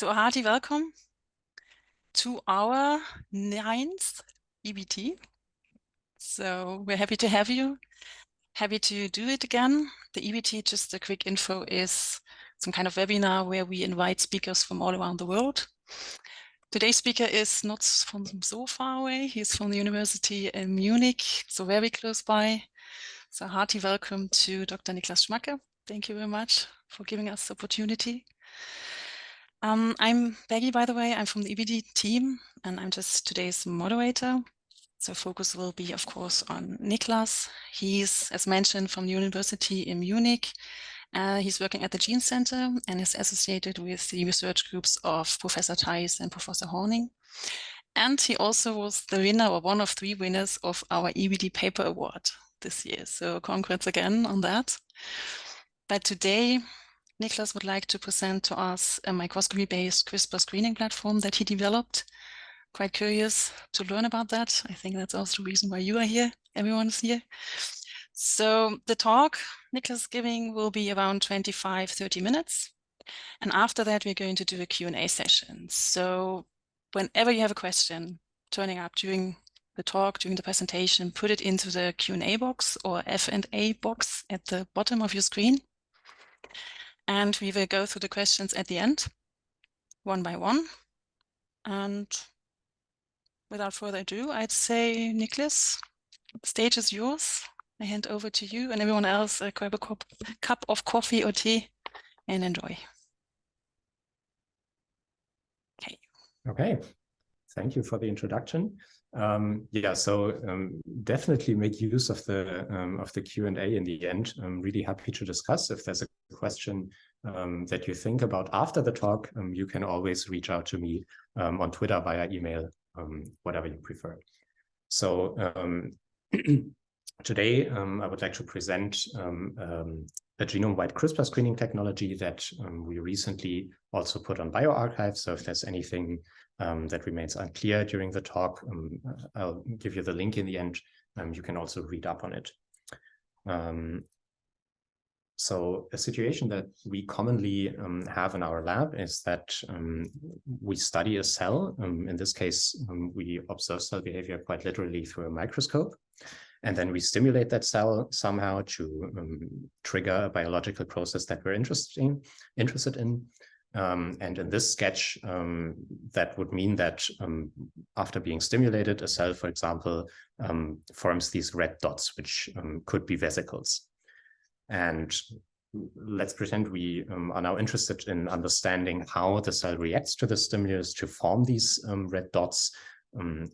So a hearty welcome to our 9th ibiTea. So we're happy to have you. Happy to do it again. The ibiTea, just a quick info, is some kind of webinar where we invite speakers from all around the world. Today's speaker is not from so far away. He's from the university in Munich, so very close by. So hearty welcome to Dr. Niklas Schmacke. Thank you very much for giving us the opportunity. I'm Peggy, by the way. I'm from the ibiTea team, and I'm just today's moderator. So focus will be, of course, on Niklas. He's, as mentioned, from the university in Munich. He's working at the Gene Center and is associated with the research groups of Professor Theis and Professor Horning. And he also was the winner, or one of 3 winners, of our ibiTea Paper Award this year. So congrats again on that. But today, Niklas would like to present to us a microscopy-based CRISPR screening platform that he developed. Quite curious to learn about that. I think that's also the reason why you are here. Everyone's here. So the talk Niklas is giving will be around 25-30 minutes. And after that, we're going to do a Q&A session. So whenever you have a question turning up during the talk, during the presentation, put it into the Q&A box or F&A box at the bottom of your screen. And we will go through the questions at the end, one by one. And without further ado, I'd say, Niklas, the stage is yours. I hand over to you, and everyone else, grab a cup of coffee or tea and enjoy. Okay. Okay. Thank you for the introduction. Definitely make use of the Q&A in the end. I'm really happy to discuss. If there's a question that you think about after the talk, you can always reach out to me on Twitter, via email, whatever you prefer. So today I would like to present a genome-wide CRISPR screening technology that we recently also put on bioRxiv. So if there's anything that remains unclear during the talk, I'll give you the link in the end. You can also read up on it. So a situation that we commonly have in our lab is that we study a cell. In this case, we observe cell behavior quite literally through a microscope. And then we stimulate that cell somehow to trigger a biological process that we're interested in. And in this sketch, that would mean that after being stimulated, a cell, for example, forms these red dots, which could be vesicles. And let's pretend we are now interested in understanding how the cell reacts to the stimulus to form these red dots.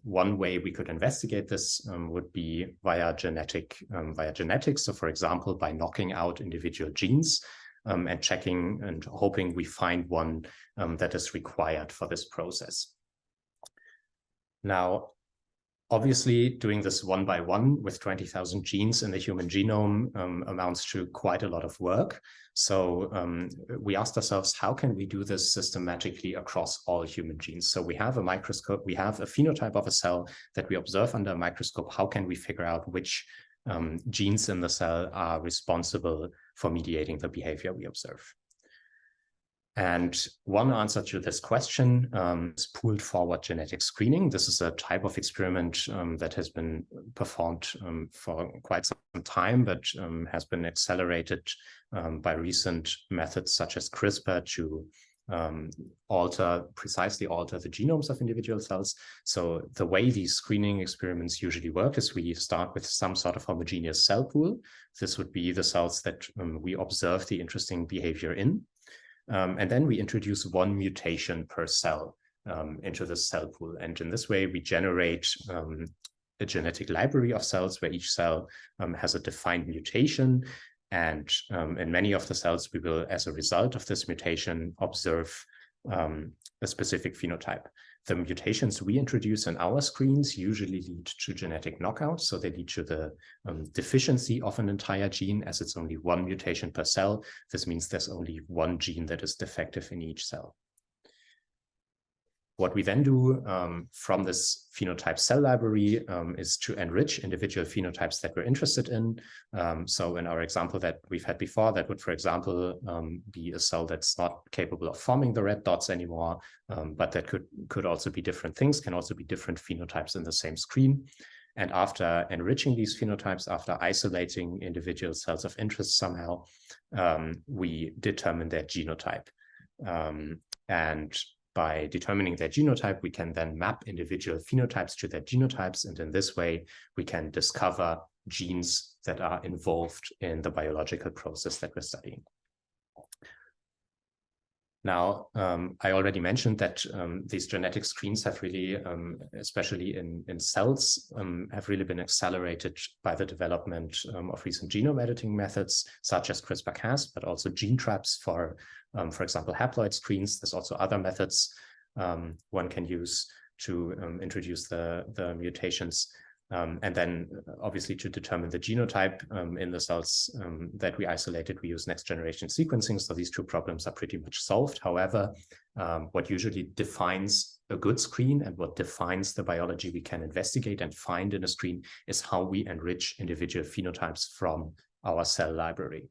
One way we could investigate this would be via genetics. So, for example, by knocking out individual genes and checking and hoping we find one that is required for this process. Now, obviously, doing this one by one with 20,000 genes in the human genome amounts to quite a lot of work. So we asked ourselves, how can we do this systematically across all human genes? So we have a microscope, we have a phenotype of a cell that we observe under a microscope. How can we figure out which genes in the cell are responsible for mediating the behavior we observe? And one answer to this question is pooled forward genetic screening. This is a type of experiment that has been performed for quite some time, but has been accelerated by recent methods such as CRISPR to precisely alter the genomes of individual cells. So the way these screening experiments usually work is we start with some sort of homogeneous cell pool. This would be the cells that we observe the interesting behavior in. And then we introduce one mutation per cell into the cell pool. And in this way, we generate a genetic library of cells where each cell has a defined mutation. And in many of the cells, we will, as a result of this mutation, observe a specific phenotype. The mutations we introduce in our screens usually lead to genetic knockout. So they lead to the deficiency of an entire gene, as it's only one mutation per cell. This means there's only one gene that is defective in each cell. What we then do from this phenotype cell library is to enrich individual phenotypes that we're interested in. So in our example that we've had before, that would, for example, be a cell that's not capable of forming the red dots anymore, but that could also be different things, can also be different phenotypes in the same screen. And after enriching these phenotypes, after isolating individual cells of interest somehow, we determine their genotype. And by determining their genotype, we can then map individual phenotypes to their genotypes. And in this way, we can discover genes that are involved in the biological process that we're studying. Now, I already mentioned that these genetic screens have really, especially in cells, have really been accelerated by the development of recent genome editing methods, such as CRISPR-Cas, but also gene traps for example, haploid screens. There's also other methods one can use to introduce the mutations. And then obviously to determine the genotype in the cells that we isolated, we use next generation sequencing. So these two problems are pretty much solved. However, what usually defines a good screen and what defines the biology we can investigate and find in a screen is how we enrich individual phenotypes from our cell library.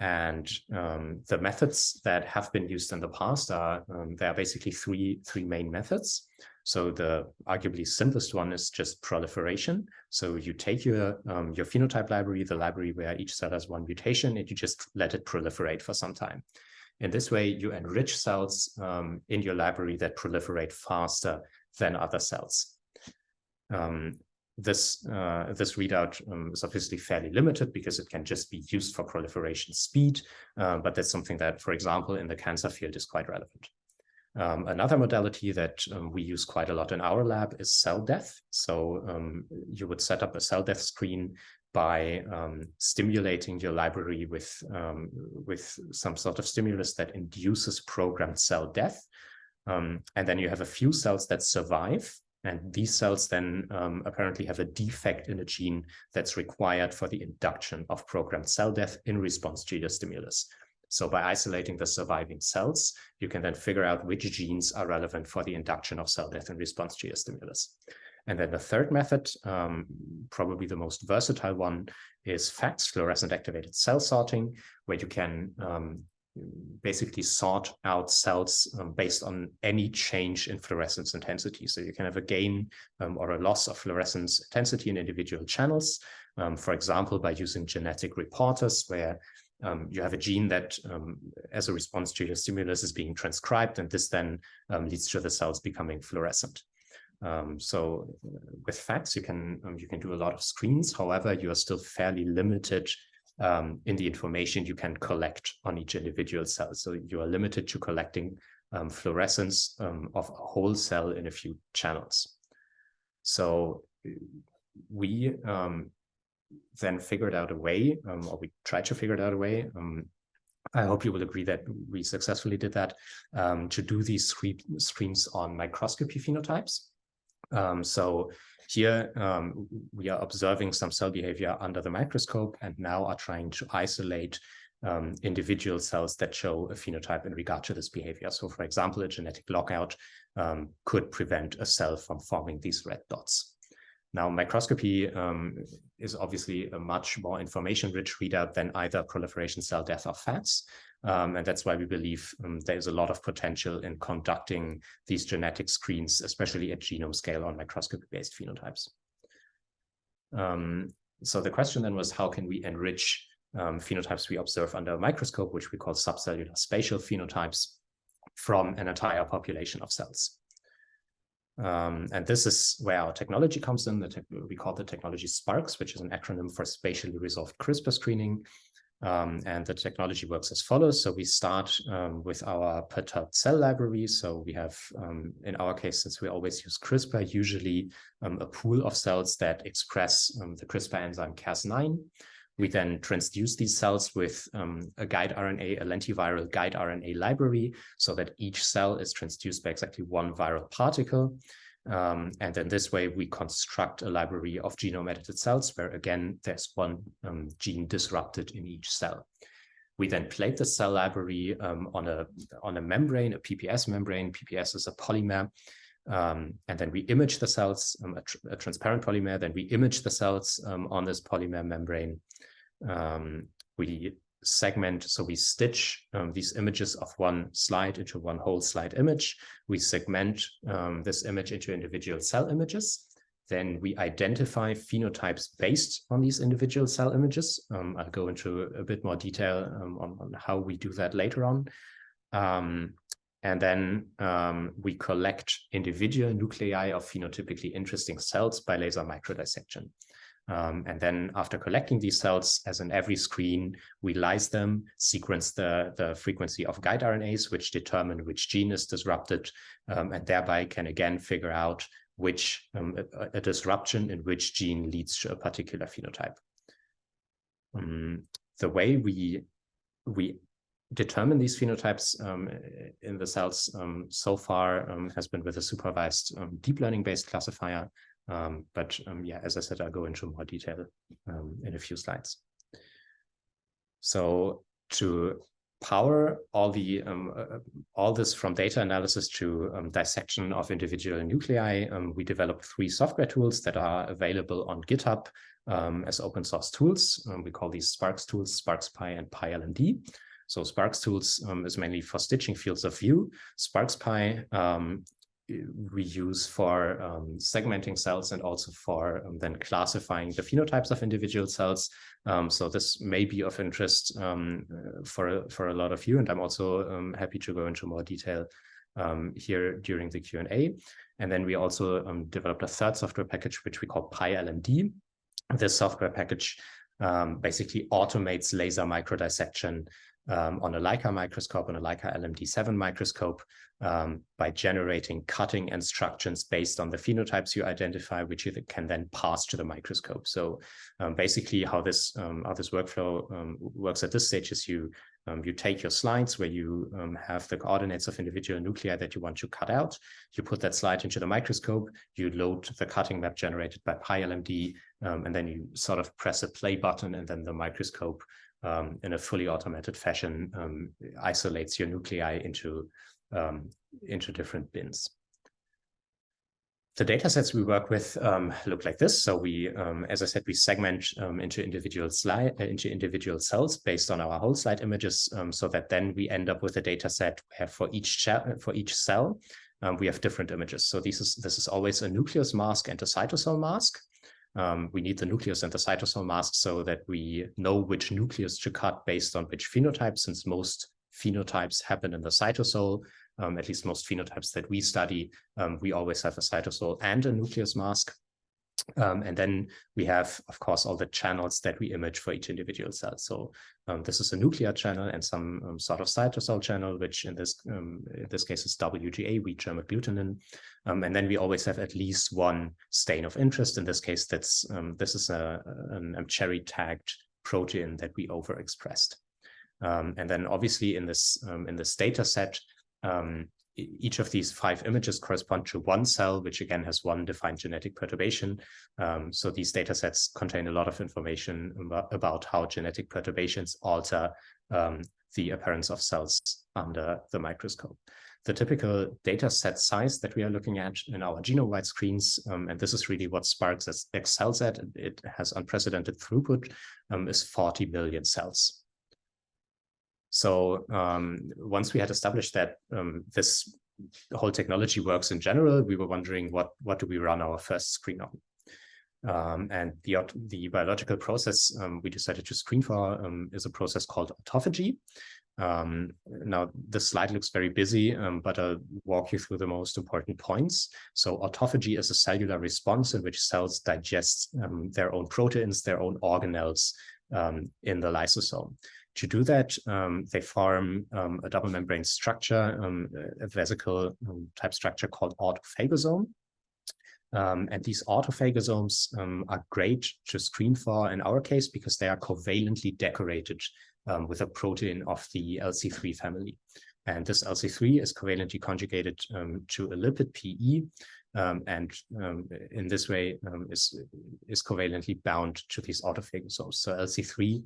And the methods that have been used in the past are, there are basically three main methods. So the arguably simplest one is just proliferation. So you take your phenotype library, the library where each cell has one mutation, and you just let it proliferate for some time. In this way, you enrich cells in your library that proliferate faster than other cells. This readout is obviously fairly limited because it can just be used for proliferation speed, but that's something that, for example, in the cancer field is quite relevant. Another modality that we use quite a lot in our lab is cell death. So you would set up a cell death screen by stimulating your library with some sort of stimulus that induces programmed cell death. And then you have a few cells that survive. And these cells then apparently have a defect in a gene that's required for the induction of programmed cell death in response to your stimulus. So by isolating the surviving cells, you can then figure out which genes are relevant for the induction of cell death in response to your stimulus. And then the third method, probably the most versatile one, is FACS, fluorescent activated cell sorting, where you can basically sort out cells based on any change in fluorescence intensity. So you can have a gain or a loss of fluorescence intensity in individual channels, for example, by using genetic reporters, where you have a gene that, as a response to your stimulus, is being transcribed, and this then leads to the cells becoming fluorescent. So with FACS, you can do a lot of screens. However, you are still fairly limited in the information you can collect on each individual cell. So you are limited to collecting fluorescence of a whole cell in a few channels. So we then figured out a way, or we tried to figure out a way, I hope you will agree that we successfully did that, to do these screens on microscopy phenotypes. So here we are observing some cell behavior under the microscope and now are trying to isolate individual cells that show a phenotype in regard to this behavior. So for example, a genetic lockout could prevent a cell from forming these red dots. Now, microscopy is obviously a much more information-rich readout than either proliferation, cell death, or FACS. And that's why we believe there's a lot of potential in conducting these genetic screens, especially at genome scale on microscopy-based phenotypes. So the question then was, how can we enrich phenotypes we observe under a microscope, which we call subcellular spatial phenotypes, from an entire population of cells? And this is where our technology comes in. We call the technology SPARCS, which is an acronym for spatially resolved CRISPR screening. And the technology works as follows. So we start with our perturbed cell library. So we have, in our case, since we always use CRISPR, usually a pool of cells that express the CRISPR enzyme Cas9. We then transduce these cells with a guide RNA, a lentiviral guide RNA library, so that each cell is transduced by exactly one viral particle. And then this way we construct a library of genome edited cells where, again, there's one gene disrupted in each cell. We then plate the cell library on a membrane, a PPS membrane. PPS is a polymer. And then we image the cells, a transparent polymer. Then we image the cells on this polymer membrane. We segment, so we stitch these images of one slide into one whole slide image. We segment this image into individual cell images. Then we identify phenotypes based on these individual cell images. I'll go into a bit more detail on how we do that later on. And then we collect individual nuclei of phenotypically interesting cells by laser microdissection. And then after collecting these cells, as in every screen, we lyse them, sequence the frequency of guide RNAs, which determine which gene is disrupted, and thereby can again figure out which a disruption in which gene leads to a particular phenotype. The way we determine these phenotypes in the cells so far has been with a supervised deep learning-based classifier. But yeah, as I said, I'll go into more detail in a few slides. So to power all this from data analysis to dissection of individual nuclei, we developed 3 software tools that are available on GitHub as open source tools. We call these SPARCS tools, SPARCS-Pi and PyLMD. So SPARCS tools is mainly for stitching fields of view. SPARCS-Pi we use for segmenting cells and also for then classifying the phenotypes of individual cells. So this may be of interest for a lot of you, and I'm also happy to go into more detail here during the Q&A. And then we also developed a third software package, which we call PyLMD. This software package basically automates laser microdissection on a Leica microscope, on a Leica LMD7 microscope, by generating cutting instructions based on the phenotypes you identify, which you can then pass to the microscope. So basically how this workflow works at this stage is you take your slides where you have the coordinates of individual nuclei that you want to cut out. You put that slide into the microscope, you load the cutting map generated by PyLMD, and then you sort of press a play button, and then the microscope in a fully automated fashion isolates your nuclei into different bins. The data sets we work with look like this. So we, as I said, we segment into individual cells based on our whole slide images, so that then we end up with a data set where for each cell we have different images. So this is always a nucleus mask and a cytosol mask. We need the nucleus and the cytosol mask so that we know which nucleus to cut based on which phenotype, since most phenotypes happen in the cytosol. At least most phenotypes that we study, we always have a cytosol and a nucleus mask. And then we have, of course, all the channels that we image for each individual cell. So this is a nuclear channel and some sort of cytosol channel, which in this case is WGA, wheat germ agglutinin. And then we always have at least one stain of interest. In this case, this is a cherry tagged protein that we overexpressed. And then obviously in this data set, each of these 5 images correspond to one cell, which again has one defined genetic perturbation. So these data sets contain a lot of information about how genetic perturbations alter the appearance of cells under the microscope. The typical data set size that we are looking at in our genome-wide screens, and this is really what SPARCS excels at, it has unprecedented throughput, is 40 million cells. So once we had established that this whole technology works in general, we were wondering what do we run our first screen on? And the biological process we decided to screen for is a process called autophagy. Now, the slide looks very busy, but I'll walk you through the most important points. So autophagy is a cellular response in which cells digest their own proteins, their own organelles in the lysosome. To do that, they form a double membrane structure, a vesicle type structure called autophagosome. And these autophagosomes are great to screen for in our case because they are covalently decorated with a protein of the LC3 family. And this LC3 is covalently conjugated to a lipid PE, and in this way is covalently bound to these autophagosomes. So LC3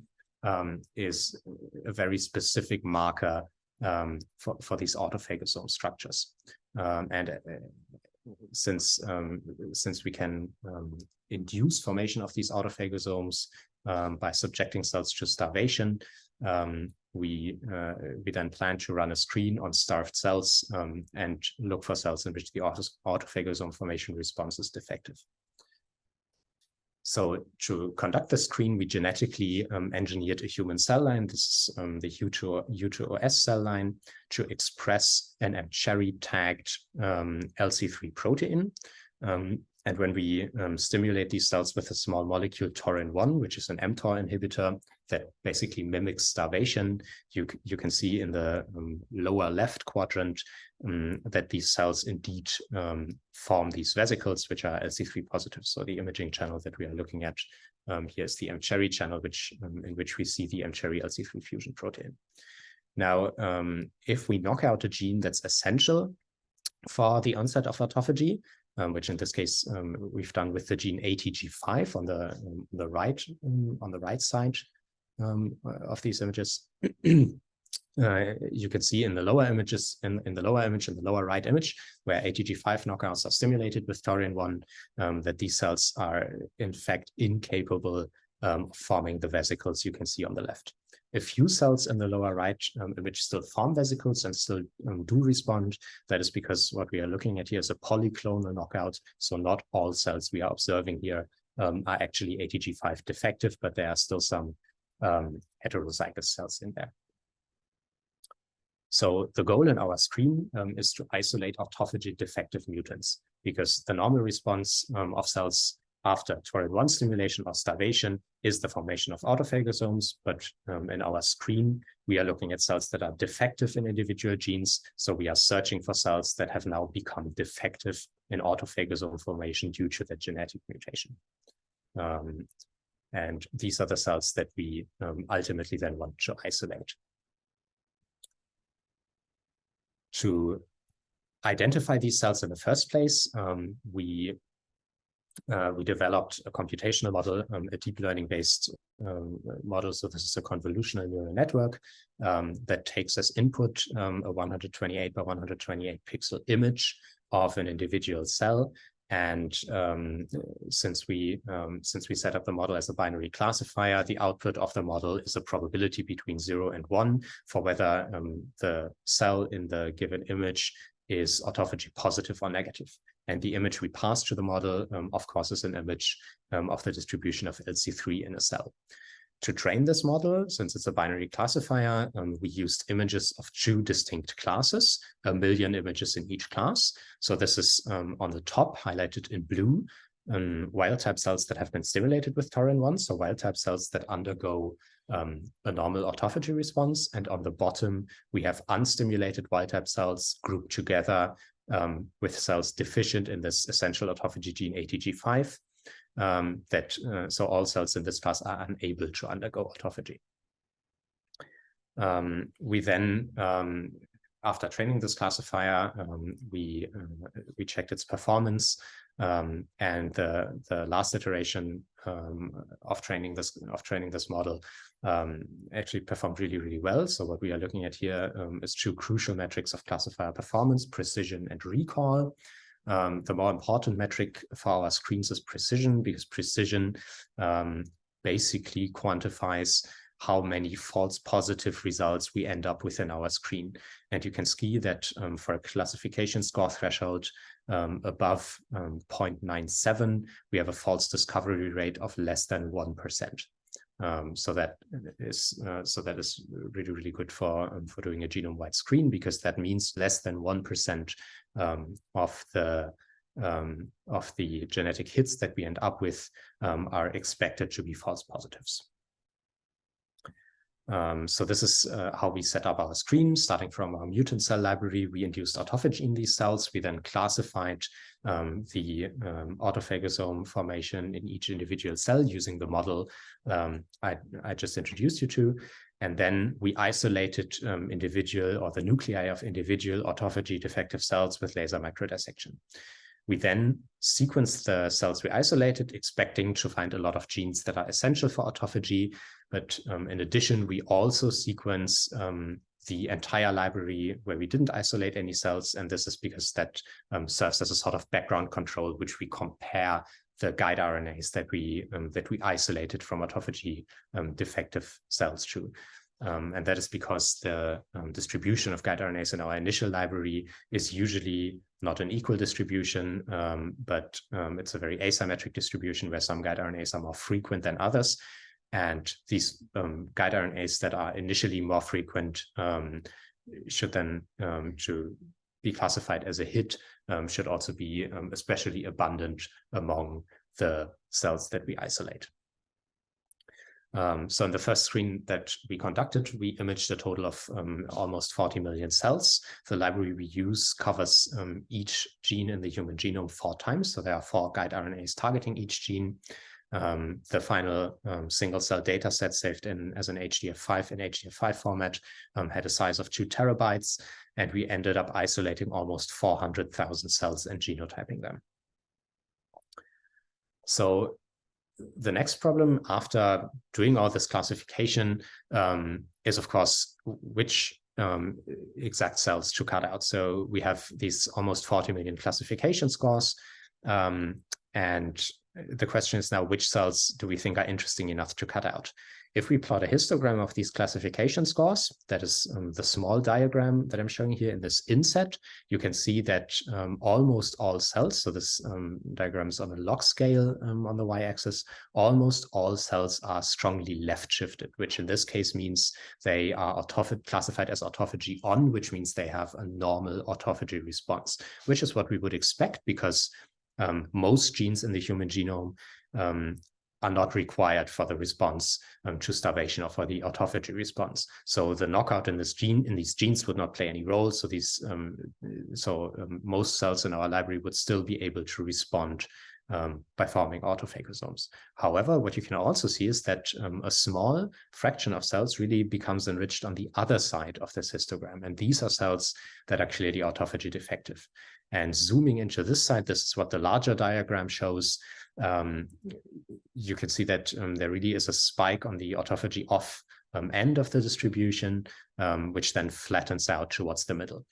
is a very specific marker for these autophagosome structures. Since we can induce formation of these autophagosomes by subjecting cells to starvation, we then plan to run a screen on starved cells and look for cells in which the autophagosome formation response is defective. So to conduct the screen, we genetically engineered a human cell line. This is the U2OS cell line to express an mCherry tagged LC3 protein. And when we stimulate these cells with a small molecule taurin-1, which is an mTOR inhibitor that basically mimics starvation, you can see in the lower left quadrant that these cells indeed form these vesicles, which are LC3 positive. So the imaging channel that we are looking at here is the mCherry channel, in which we see the mCherry LC3 fusion protein. Now, if we knock out a gene that's essential for the onset of autophagy, which in this case we've done with the gene ATG5 on the right side of these images. You can see in the lower images, in the lower right image, where ATG5 knockouts are stimulated with taurin-1, that these cells are in fact incapable of forming the vesicles you can see on the left. A few cells in the lower right image still form vesicles and still do respond. That is because what we are looking at here is a polyclonal knockout. So not all cells we are observing here are actually ATG5 defective, but there are still some heterozygous cells in there. So the goal in our screen is to isolate autophagy defective mutants, because the normal response of cells after taurin-1 stimulation or starvation is the formation of autophagosomes. But in our screen, we are looking at cells that are defective in individual genes. So we are searching for cells that have now become defective in autophagosome formation due to the genetic mutation. And these are the cells that we ultimately then want to isolate. To identify these cells in the first place, we developed a computational model, a deep learning-based model. So this is a convolutional neural network that takes as input a 128 by 128 pixel image of an individual cell. And since we set up the model as a binary classifier, the output of the model is a probability between 0 and 1 for whether the cell in the given image is autophagy positive or negative. And the image we pass to the model, of course, is an image of the distribution of LC3 in a cell. To train this model, since it's a binary classifier, we used images of 2 distinct classes, 1 million images in each class. So this is on the top, highlighted in blue, wild-type cells that have been stimulated with taurin-1, so wild-type cells that undergo a normal autophagy response. And on the bottom, we have unstimulated wild-type cells grouped together with cells deficient in this essential autophagy gene ATG5. So all cells in this class are unable to undergo autophagy. We then, after training this classifier, we checked its performance, and the last iteration of training this model actually performed really, really well. So what we are looking at here is 2 crucial metrics of classifier performance: precision and recall. The more important metric for our screens is precision, because precision basically quantifies how many false positive results we end up with in our screen. And you can see that for a classification score threshold above 0.97, we have a false discovery rate of less than 1%. So that is really, really good for doing a genome-wide screen, because that means less than 1% of the genetic hits that we end up with are expected to be false positives. So this is how we set up our screen. Starting from our mutant cell library, we induced autophagy in these cells. We then classified the autophagosome formation in each individual cell using the model I just introduced you to. And then we isolated the nuclei of individual autophagy defective cells with laser microdissection. We then sequenced the cells we isolated, expecting to find a lot of genes that are essential for autophagy. But in addition, we also sequence the entire library where we didn't isolate any cells. And this is because that serves as a sort of background control, which we compare the guide RNAs that we isolated from autophagy defective cells to. And that is because the distribution of guide RNAs in our initial library is usually not an equal distribution, but it's a very asymmetric distribution where some guide RNAs are more frequent than others. And these guide RNAs that are initially more frequent should then, to be classified as a hit, should also be especially abundant among the cells that we isolate. So in the first screen that we conducted, we imaged a total of almost 40 million cells. The library we use covers each gene in the human genome 4 times. So there are 4 guide RNAs targeting each gene. The final single cell data set saved in as an HDF5 in HDF5 format had a size of 2 terabytes, and we ended up isolating almost 400,000 cells and genotyping them. So the next problem after doing all this classification is, of course, which exact cells to cut out. So we have these almost 40 million classification scores, and the question is now, which cells do we think are interesting enough to cut out? If we plot a histogram of these classification scores, that is the small diagram that I'm showing here in this inset, you can see that almost all cells, so this diagram is on a log scale on the y-axis, almost all cells are strongly left shifted, which in this case means they are classified as autophagy on, which means they have a normal autophagy response, which is what we would expect because most genes in the human genome are not required for the response to starvation or for the autophagy response. So the knockout in these genes would not play any role. So most cells in our library would still be able to respond by forming autophagosomes. However, what you can also see is that a small fraction of cells really becomes enriched on the other side of this histogram. And these are cells that are clearly autophagy defective. And zooming into this side, this is what the larger diagram shows. You can see that there really is a spike on the autophagy off end of the distribution, which then flattens out towards the middle.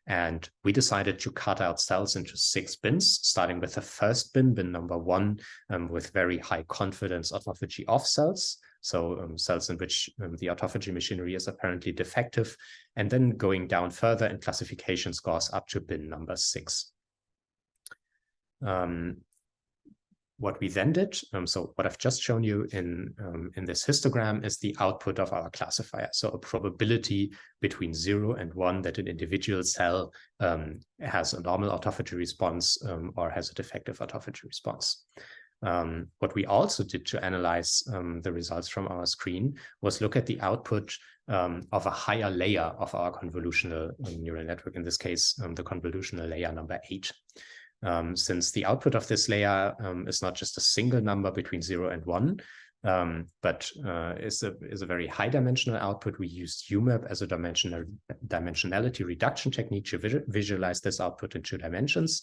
And we decided to cut out cells into 6 bins, starting with the first bin, bin number 1, with very high confidence autophagy off cells. So cells in which the autophagy machinery is apparently defective, and then going down further in classification scores up to bin number 6. What we then did, so what I've just shown you in this histogram is the output of our classifier. So a probability between 0 and 1 that an individual cell has a normal autophagy response or has a defective autophagy response. What we also did to analyze the results from our screen was look at the output of a higher layer of our convolutional neural network, in this case, the convolutional layer number 8. Since the output of this layer is not just a single number between 0 and 1, but is a very high dimensional output, we used UMAP as a dimensionality reduction technique to visualize this output in 2 dimensions.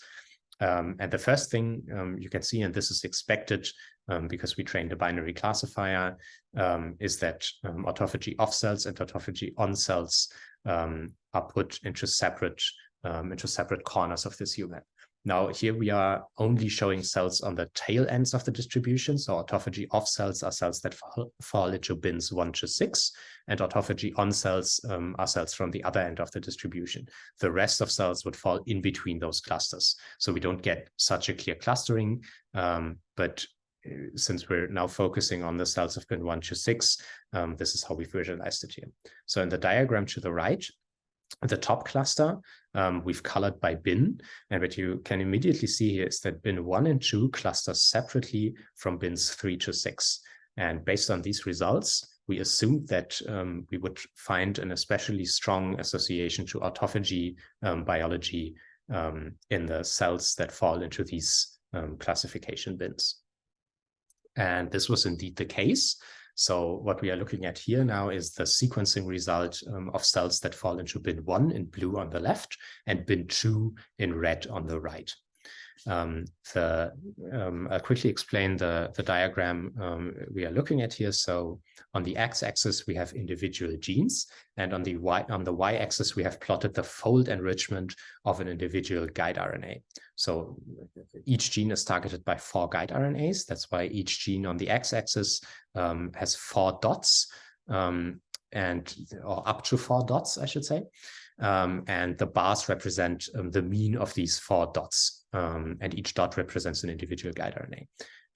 And the first thing you can see, and this is expected because we trained a binary classifier, is that autophagy off cells and autophagy on cells are put into separate corners of this UMAP. Now, here we are only showing cells on the tail ends of the distribution. So autophagy off cells are cells that fall into bins 1 to 6, and autophagy on cells are cells from the other end of the distribution. The rest of cells would fall in between those clusters. So we don't get such a clear clustering, but since we're now focusing on the cells of bin 1 to 6, this is how we visualized it here. So in the diagram to the right, the top cluster, we've colored by bin, and what you can immediately see here is that bin 1 and 2 cluster separately from bins 3 to 6. And based on these results, we assumed that we would find an especially strong association to autophagy biology in the cells that fall into these classification bins. And this was indeed the case. So what we are looking at here now is the sequencing result of cells that fall into bin 1 in blue on the left and bin 2 in red on the right. I'll quickly explain the diagram we are looking at here. So on the x-axis, we have individual genes, and on the y-axis, we have plotted the fold enrichment of an individual guide RNA. So each gene is targeted by 4 guide RNAs. That's why each gene on the x-axis has 4 dots, or up to 4 dots, I should say. And the bars represent the mean of these 4 dots, and each dot represents an individual guide RNA.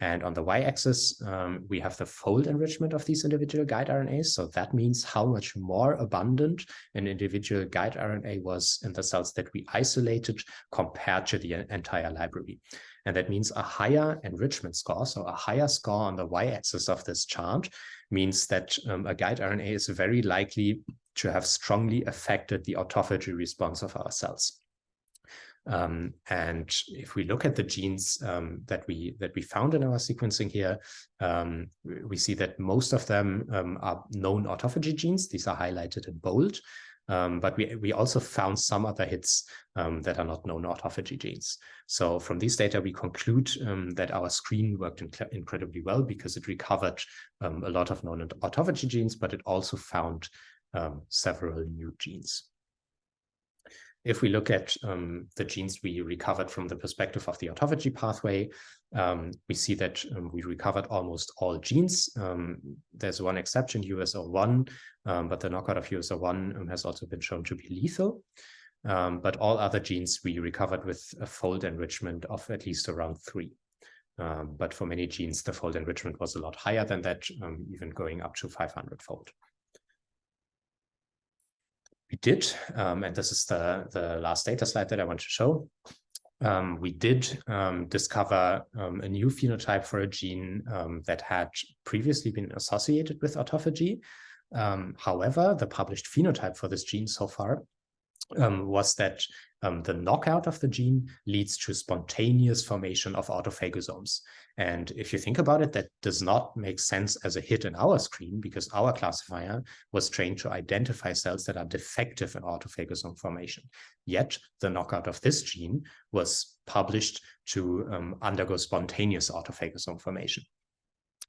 And on the y-axis, we have the fold enrichment of these individual guide RNAs. So that means how much more abundant an individual guide RNA was in the cells that we isolated compared to the entire library. And that means a higher enrichment score, so a higher score on the y-axis of this chart, means that a guide RNA is very likely to have strongly affected the autophagy response of our cells. And if we look at the genes that we found in our sequencing here, we see that most of them are known autophagy genes. These are highlighted in bold. But we also found some other hits that are not known autophagy genes. So from these data, we conclude that our screen worked incredibly well because it recovered a lot of known autophagy genes, but it also found several new genes. If we look at the genes we recovered from the perspective of the autophagy pathway, we see that we recovered almost all genes. There's one exception, USO1, but the knockout of USO1 has also been shown to be lethal. But all other genes we recovered with a fold enrichment of at least around 3. But for many genes, the fold enrichment was a lot higher than that, even going up to 500-fold. We did, and this is the last data slide that I want to show. We did discover a new phenotype for a gene that had previously been associated with autophagy. However, the published phenotype for this gene so far was that the knockout of the gene leads to spontaneous formation of autophagosomes. And if you think about it, that does not make sense as a hit in our screen because our classifier was trained to identify cells that are defective in autophagosome formation. Yet the knockout of this gene was published to undergo spontaneous autophagosome formation.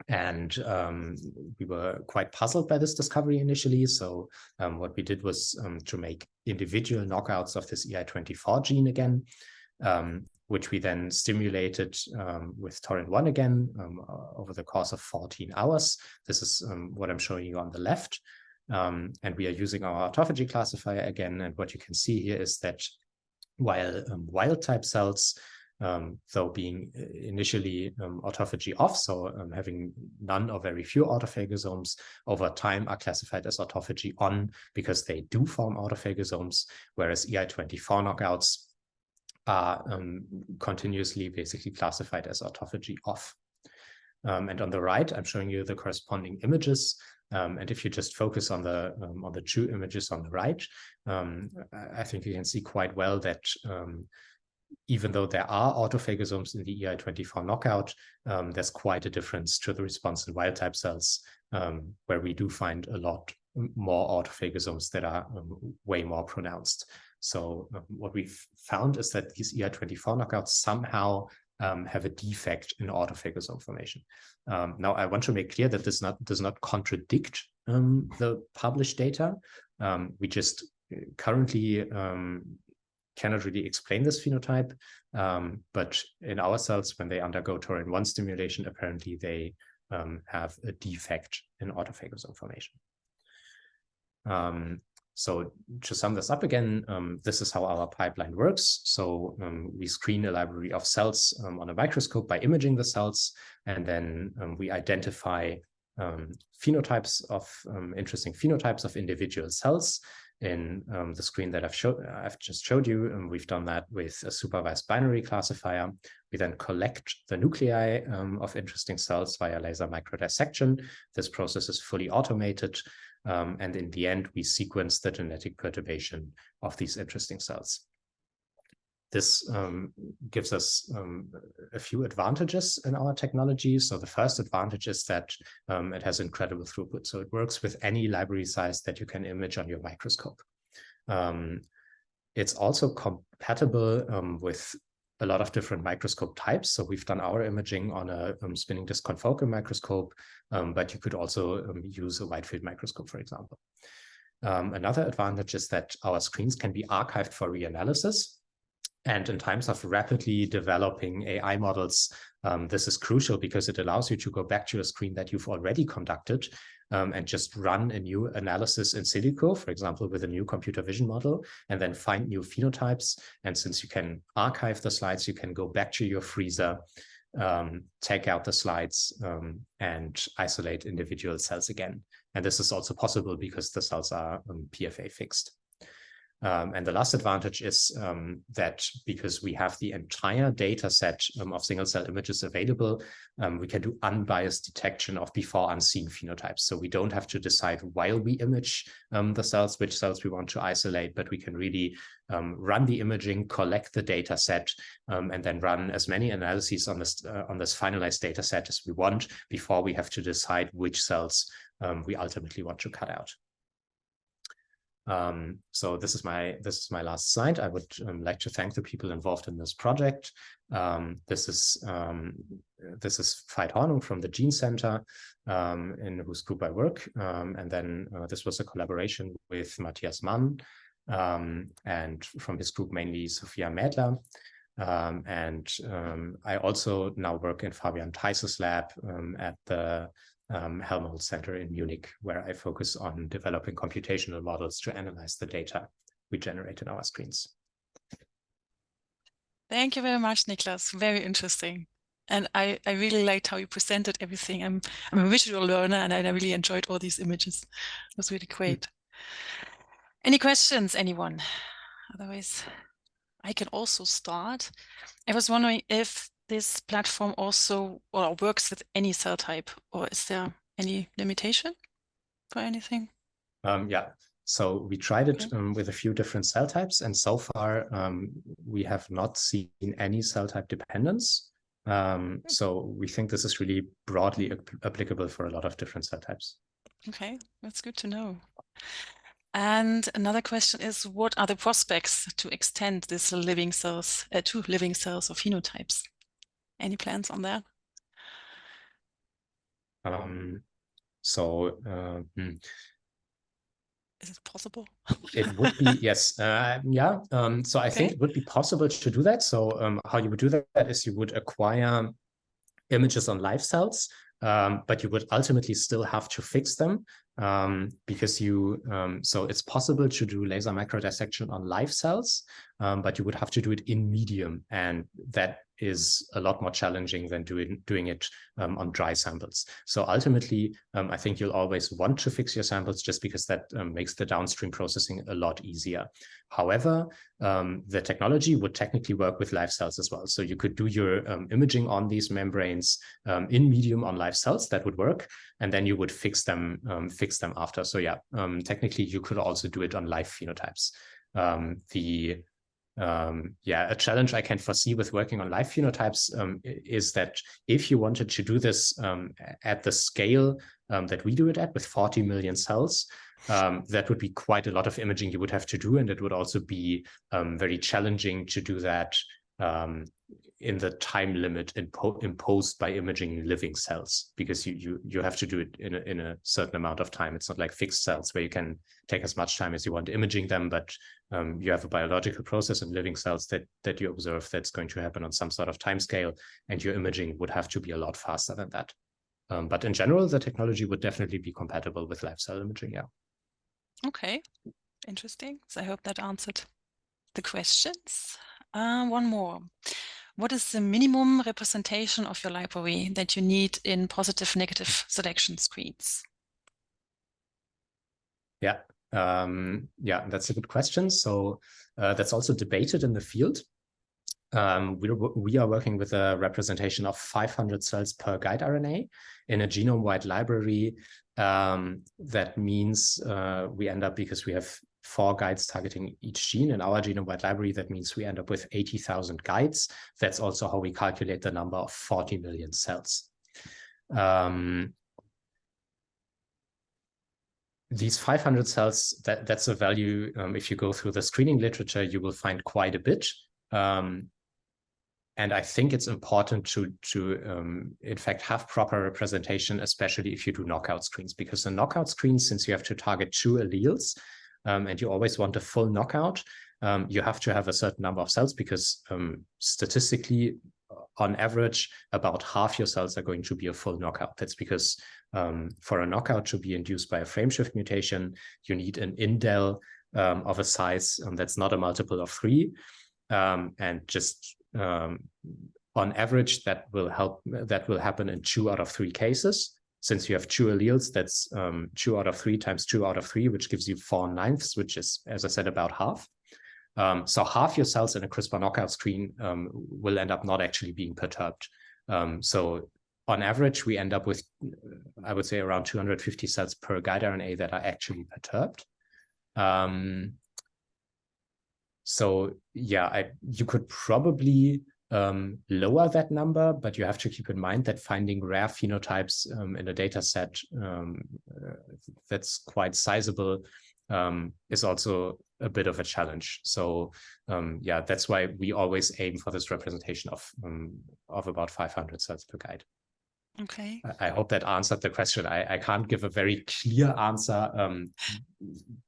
And we were quite puzzled by this discovery initially. So what we did was to make individual knockouts of this EI24 gene again, which we then stimulated with taurin-1 again over the course of 14 hours. This is what I'm showing you on the left. And we are using our autophagy classifier again. And what you can see here is that while wild-type cells, though being initially autophagy off, so having none or very few autophagosomes, over time are classified as autophagy on because they do form autophagosomes, whereas EI24 knockouts are continuously basically classified as autophagy off. And on the right, I'm showing you the corresponding images. And if you just focus on the 2 images on the right, I think you can see quite well that even though there are autophagosomes in the EI24 knockout, there's quite a difference to the response in wild-type cells, where we do find a lot more autophagosomes that are way more pronounced. So what we've found is that these EI24 knockouts somehow have a defect in autophagosome formation. Now, I want to make clear that this does not contradict the published data. We just currently cannot really explain this phenotype, but in our cells, when they undergo taurin-1 stimulation, apparently they have a defect in autophagosome formation. So to sum this up again, this is how our pipeline works. So we screen a library of cells on a microscope by imaging the cells, and then we identify phenotypes of interesting phenotypes of individual cells. In the screen that I've just showed you, we've done that with a supervised binary classifier. We then collect the nuclei of interesting cells via laser microdissection. This process is fully automated. And in the end, we sequence the genetic perturbation of these interesting cells. This gives us a few advantages in our technology. So the first advantage is that it has incredible throughput. So it works with any library size that you can image on your microscope. It's also compatible with a lot of different microscope types. So we've done our imaging on a spinning disk confocal microscope, but you could also use a wide field microscope, for example. Another advantage is that our screens can be archived for reanalysis. And in times of rapidly developing AI models, this is crucial because it allows you to go back to a screen that you've already conducted and just run a new analysis in silico, for example, with a new computer vision model, and then find new phenotypes. And since you can archive the slides, you can go back to your freezer, take out the slides, and isolate individual cells again. And this is also possible because the cells are PFA fixed. And the last advantage is that because we have the entire data set of single cell images available, we can do unbiased detection of before unseen phenotypes. So we don't have to decide while we image the cells, which cells we want to isolate, but we can really run the imaging, collect the data set, and then run as many analyses on this finalized data set as we want before we have to decide which cells we ultimately want to cut out. So this is my last slide. I would like to thank the people involved in this project. This is Veit Hornung from the Gene Center, in whose group I work, and then this was a collaboration with Matthias Mann, and from his group mainly Sophia Mädler. I also now work in Fabian Theis's lab at the Helmholtz Center in Munich, where I focus on developing computational models to analyze the data we generate in our screens. Thank you very much, Niklas. Very interesting. And I really liked how you presented everything. I'm a visual learner, and I really enjoyed all these images. It was really great. Any questions, anyone? Otherwise, I can also start. I was wondering if this platform also works with any cell type, or is there any limitation for anything? Yeah, so we tried it with a few different cell types, and so far we have not seen any cell type dependence. So we think this is really broadly applicable for a lot of different cell types. Okay, that's good to know. And another question is, what are the prospects to extend this living cells to living cells or phenotypes? Any plans on that? Is it possible? It would be, yes. Yeah. So I think it would be possible to do that. So how you would do that is you would acquire images on live cells, but you would ultimately still have to fix them because so it's possible to do laser microdissection on live cells, but you would have to do it in medium, and that is a lot more challenging than doing it on dry samples. So ultimately, I think you'll always want to fix your samples just because that makes the downstream processing a lot easier. However, the technology would technically work with live cells as well. So you could do your imaging on these membranes in medium on live cells. That would work, and then you would fix them after. So yeah, technically you could also do it on live phenotypes. A challenge I can foresee with working on live phenotypes is that if you wanted to do this at the scale that we do it at, with 40 million cells, that would be quite a lot of imaging you would have to do, and it would also be very challenging to do that in the time limit imposed by imaging living cells, because you have to do it in a certain amount of time. It's not like fixed cells where you can take as much time as you want imaging them, but you have a biological process in living cells that you observe that's going to happen on some sort of time scale, and your imaging would have to be a lot faster than that. But in general, the technology would definitely be compatible with live cell imaging, yeah. Okay, interesting. So I hope that answered the questions. One more. What is the minimum representation of your library that you need in positive-negative selection screens? Yeah, that's a good question. So that's also debated in the field. We are working with a representation of 500 cells per guide RNA in a genome-wide library. That means we end up, because we have 4 guides targeting each gene in our genome-wide library, that means we end up with 80,000 guides. That's also how we calculate the number of 40 million cells. These 500 cells, that's a value, if you go through the screening literature, you will find quite a bit. And I think it's important to in fact have proper representation, especially if you do knockout screens, because the knockout screens, since you have to target 2 alleles, and you always want a full knockout, you have to have a certain number of cells, because statistically, on average, about half your cells are going to be a full knockout. That's because for a knockout to be induced by a frameshift mutation, you need an indel of a size that's not a multiple of 3. And just on average, that will happen in 2 out of 3 cases. Since you have 2 alleles, that's 2 out of 3 times 2 out of 3, which gives you 4/9, which is, as I said, about half. So half your cells in a CRISPR knockout screen will end up not actually being perturbed. So on average, we end up with, I would say, around 250 cells per guide RNA that are actually perturbed. So yeah, you could probably lower that number, but you have to keep in mind that finding rare phenotypes in a data set that's quite sizable is also a bit of a challenge. So yeah, that's why we always aim for this representation of about 500 cells per guide. Okay. I hope that answered the question. I can't give a very clear answer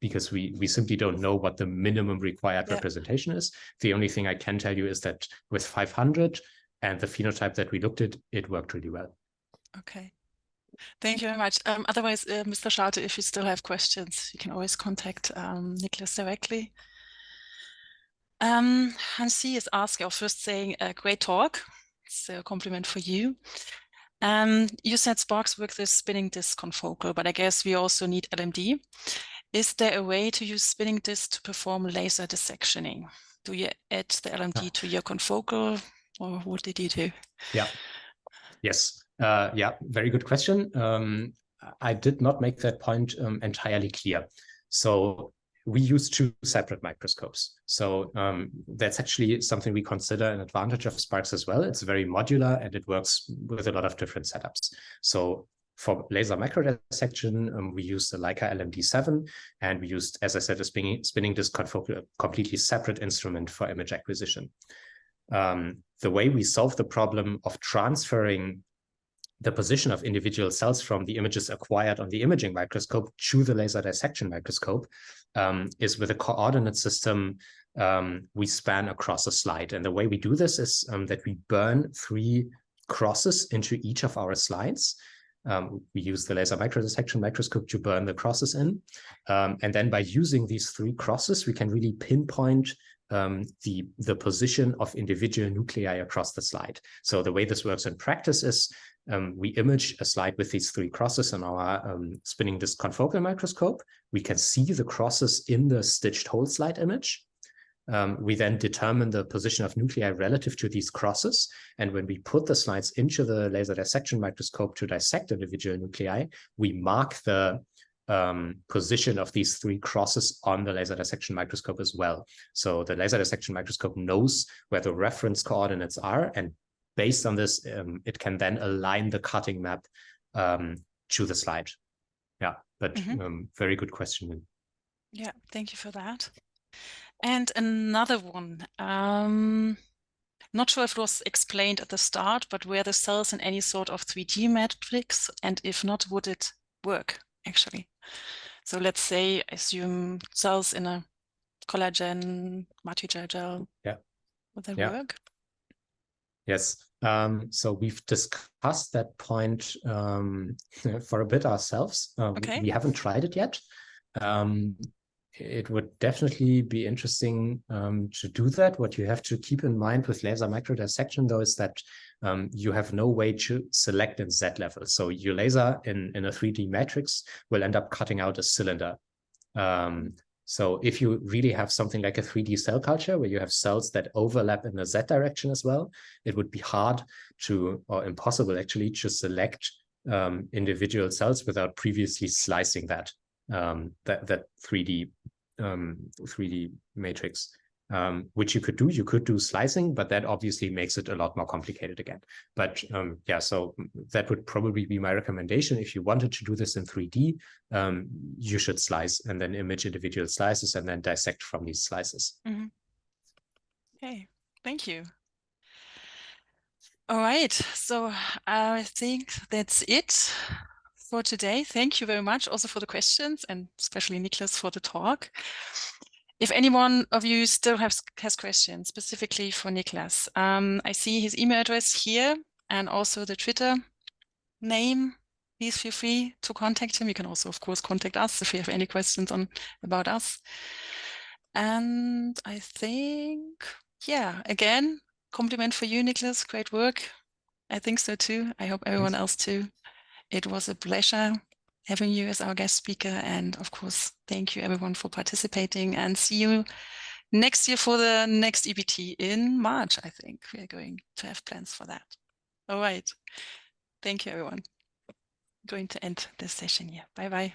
because we simply don't know what the minimum required representation is. The only thing I can tell you is that with 500 and the phenotype that we looked at, it worked really well. Okay. Thank you very much. Otherwise, Mr. Scharte, if you still have questions, you can always contact Niklas directly. Hansi is asking, or first saying, great talk. It's a compliment for you. You said SPARCS works with spinning disk confocal, but I guess we also need LMD. Is there a way to use spinning disk to perform laser dissectioning? Do you add the LMD to your confocal, or what did you do? Yeah. Yes. Yeah, very good question. I did not make that point entirely clear. So we use 2 separate microscopes. So that's actually something we consider an advantage of SPARCS as well. It's very modular and it works with a lot of different setups. So for laser macrodissection, we used the Leica LMD7, and we used, as I said, a spinning disk confocal, a completely separate instrument for image acquisition. The way we solve the problem of transferring the position of individual cells from the images acquired on the imaging microscope to the laser dissection microscope is with a coordinate system we span across a slide. And the way we do this is that we burn 3 crosses into each of our slides. We use the laser microdissection microscope to burn the crosses in. And then by using these 3 crosses, we can really pinpoint the position of individual nuclei across the slide. So the way this works in practice is we image a slide with these 3 crosses in our spinning disk confocal microscope. We can see the crosses in the stitched whole slide image. We then determine the position of nuclei relative to these crosses. And when we put the slides into the laser dissection microscope to dissect individual nuclei, we mark the position of these 3 crosses on the laser dissection microscope as well. So the laser dissection microscope knows where the reference coordinates are, and based on this, it can then align the cutting map to the slide. Yeah, but very good question. Yeah, thank you for that. And another one, not sure if it was explained at the start, but were the cells in any sort of 3D matrix? And if not, would it work actually? So let's say, assume cells in a collagen matrix gel. Yeah. Would that work? Yes. So we've discussed that point for a bit ourselves. We haven't tried it yet. It would definitely be interesting to do that. What you have to keep in mind with laser microdissection, though, is that you have no way to select in Z level. So your laser in a 3D matrix will end up cutting out a cylinder. So if you really have something like a 3D cell culture where you have cells that overlap in the Z direction as well, it would be hard to, or impossible actually, to select individual cells without previously slicing that 3D matrix. Which you could do slicing, but that obviously makes it a lot more complicated again. But yeah, so that would probably be my recommendation. If you wanted to do this in 3D, you should slice and then image individual slices and then dissect from these slices. Okay, thank you. All right, so I think that's it for today. Thank you very much also for the questions, and especially Niklas for the talk. If anyone of you still has questions specifically for Niklas, I see his email address here and also the Twitter name. Please feel free to contact him. You can also, of course, contact us if you have any questions about us. And I think, yeah, again, compliment for you, Niklas. Great work. I think so too. I hope everyone else too. It was a pleasure having you as our guest speaker. And of course, thank you everyone for participating, and see you next year for the next IBT in March. I think we are going to have plans for that. All right. Thank you, everyone. I'm going to end this session here. Bye-bye.